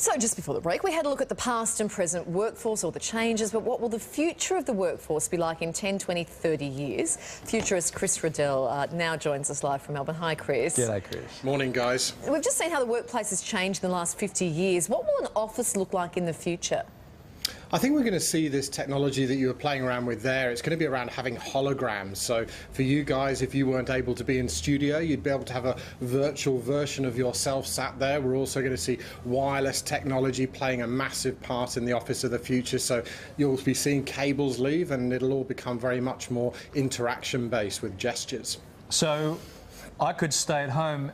So just before the break, we had a look at the past and present workforce, all the changes, but what will the future of the workforce be like in 10, 20, 30 years? Futurist Chris Riddell now joins us live from Melbourne. Hi, Chris. G'day, Chris. Morning, guys. We've just seen how the workplace has changed in the last 50 years. What will an office look like in the future? I think we're going to see this technology that you were playing around with there. It's going to be around having holograms. So for you guys, if you weren't able to be in studio, you'd be able to have a virtual version of yourself sat there. We're also going to see wireless technology playing a massive part in the office of the future. So you'll be seeing cables leave and it'll all become very much more interaction-based with gestures. So I could stay at home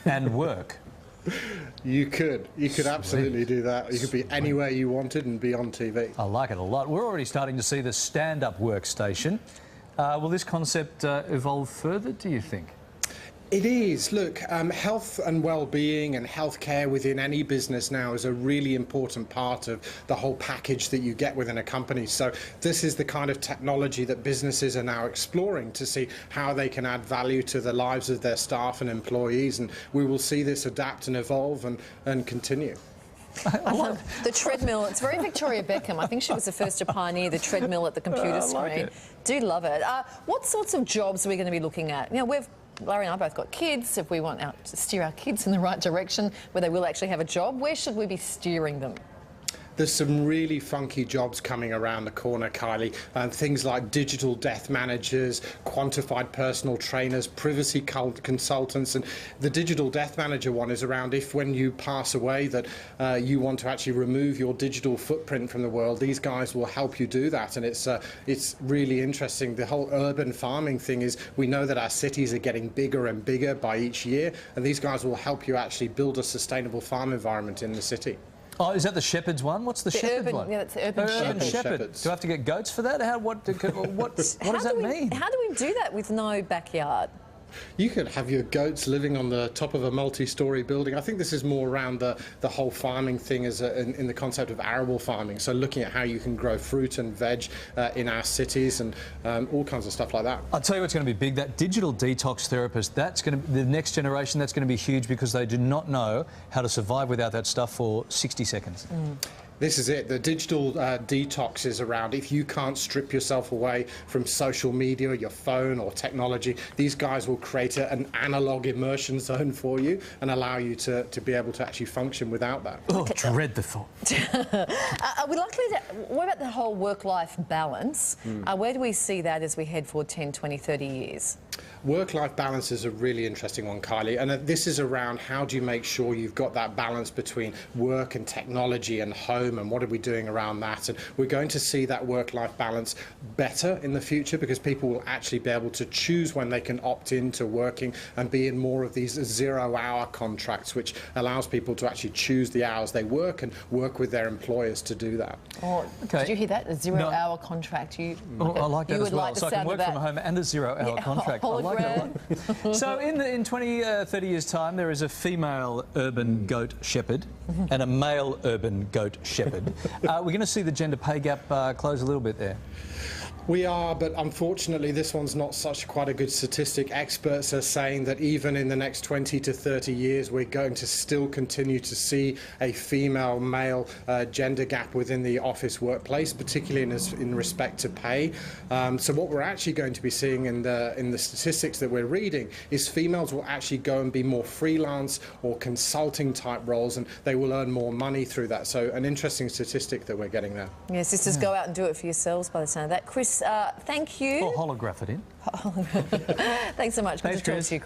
and work. You could absolutely do that. You could be anywhere you wanted and be on TV. I like it a lot. We're already starting to see the stand-up workstation. Will this concept evolve further, do you think? It is. Look, health and well-being and healthcare within any business now is a really important part of the whole package that you get within a company. So this is the kind of technology that businesses are now exploring to see how they can add value to the lives of their staff and employees, and we will see this adapt and evolve and continue. I love the treadmill. It's very Victoria Beckham. I think she was the first to pioneer the treadmill at the computer screen. Like it. Do love it. What sorts of jobs are we going to be looking at? You know, Larry and I both got kids. If we want to steer our kids in the right direction, where they will actually have a job, where should we be steering them? There's some really funky jobs coming around the corner, Kylie. Things like digital death managers, quantified personal trainers, privacy consultants. And the digital death manager one is around if when you pass away that you want to actually remove your digital footprint from the world, these guys will help you do that. And it's really interesting. The whole urban farming thing is we know that our cities are getting bigger and bigger by each year, and these guys will help you actually build a sustainable farm environment in the city. Oh, is that the Shepherds one? What's the Shepherd one? Yeah, that's the urban Shepherd. Shepherds. Do I have to get goats for that? What does that mean? How do we do that with no backyard? You could have your goats living on the top of a multi-storey building. I think this is more around the whole farming thing as in the concept of arable farming. So looking at how you can grow fruit and veg in our cities and all kinds of stuff like that. I'll tell you what's going to be big, that digital detox therapist, that's going to be the next generation, that's going to be huge because they do not know how to survive without that stuff for 60 seconds. This is it. The digital detox is around. If you can't strip yourself away from social media, your phone or technology, these guys will create an analog immersion zone for you and allow you to be able to actually function without that. Oh, dread the thought. Are we likely to... What about the whole work-life balance? Where do we see that as we head forward 10, 20, 30 years? Work-life balance is a really interesting one, Kylie, and this is around how do you make sure you've got that balance between work and technology and home, and what are we doing around that. And we're going to see that work-life balance better in the future because people will actually be able to choose when they can opt into working and be in more of these zero-hour contracts, which allows people to actually choose the hours they work and work with their employers to do that. Oh, okay. Did you hear that? A zero-hour contract. I like that as well. So I can work from home and a zero-hour contract. I like it a lot. So in 20, 30 years' time, there is a female urban goat shepherd and a male urban goat shepherd. We're going to see the gender pay gap close a little bit there. We are, but unfortunately this one's not quite a good statistic. Experts are saying that even in the next 20 to 30 years we're going to still continue to see a female-male gender gap within the office workplace, particularly in respect to pay. So what we're actually going to be seeing in the statistics that we're reading is females will actually go and be more freelance or consulting type roles, and they will earn more money through that. So an interesting statistic that we're getting there. Yeah, sisters, go out and do it for yourselves by the sound of that. Chris, thank you. Or holograph it in. Thanks so much. Good to talk to you.